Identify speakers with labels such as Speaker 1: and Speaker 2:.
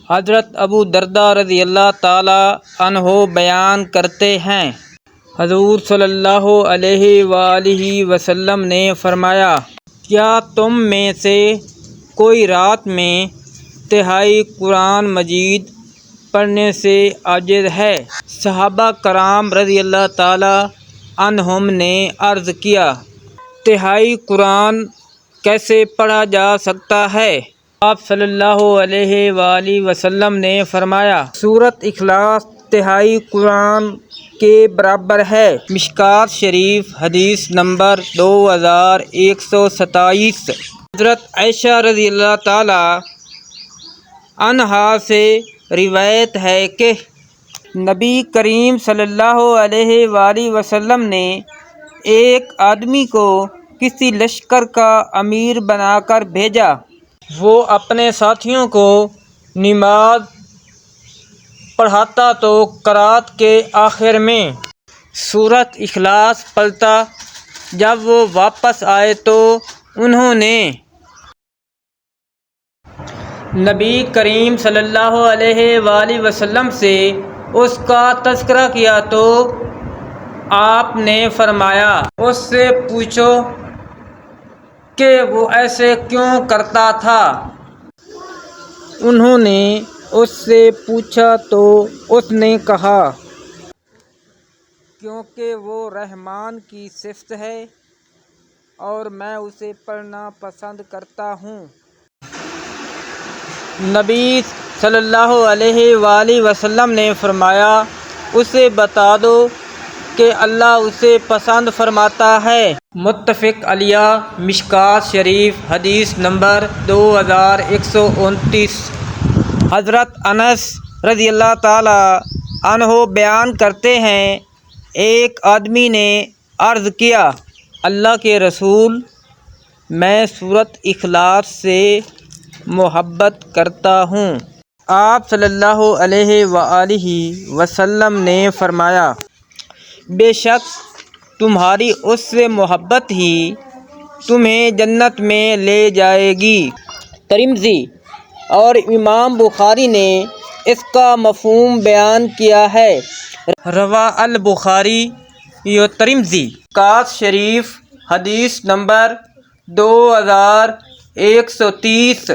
Speaker 1: حضرت ابو درداء رضی اللہ تعالی عنہ بیان کرتے ہیں، حضور صلی اللہ علیہ وآلہ وسلم نے فرمایا، کیا تم میں سے کوئی رات میں تہائی قرآن مجید پڑھنے سے عاجز ہے؟ صحابہ کرام رضی اللہ تعالی عنہم نے عرض کیا، تہائی قرآن کیسے پڑھا جا سکتا ہے؟ آپ صلی اللہ علیہ وآلہ وسلم نے فرمایا، سورۃ اخلاص تہائی قرآن کے برابر ہے۔ مشکوٰۃ شریف حدیث نمبر 2127۔ حضرت عائشہ رضی اللہ تعالی عنہا سے روایت ہے کہ نبی کریم صلی اللہ علیہ وآلہ وسلم نے ایک آدمی کو کسی لشکر کا امیر بنا کر بھیجا۔ وہ اپنے ساتھیوں کو نماز پڑھاتا تو قرات کے آخر میں سورۃ اخلاص پڑھتا۔ جب وہ واپس آئے تو انہوں نے نبی کریم صلی اللہ علیہ وآلہ وسلم سے اس کا تذکرہ کیا تو آپ نے فرمایا، اس سے پوچھو کہ وہ ایسے کیوں کرتا تھا؟ انہوں نے اس سے پوچھا تو اس نے کہا، کیونکہ وہ رحمان کی صفت ہے اور میں اسے پڑھنا پسند کرتا ہوں۔ نبی صلی اللہ علیہ وآلہ وسلم نے فرمایا، اسے بتا دو کہ اللہ اسے پسند فرماتا ہے۔ متفق علیہ۔ مشکوٰۃ شریف حدیث نمبر 2129۔ حضرت انس رضی اللہ تعالی عنہ بیان کرتے ہیں، ایک آدمی نے عرض کیا، اللہ کے رسول، میں سورۃ اخلاص سے محبت کرتا ہوں۔ آپ صلی اللہ علیہ وآلہ وسلم نے فرمایا، بے شک تمہاری اس سے محبت ہی تمہیں جنت میں لے جائے گی۔ ترمذی اور امام بخاری نے اس کا مفہوم بیان کیا ہے۔ رواہ البخاری و ترمذی۔ مشکوٰۃ شریف حدیث نمبر 2130۔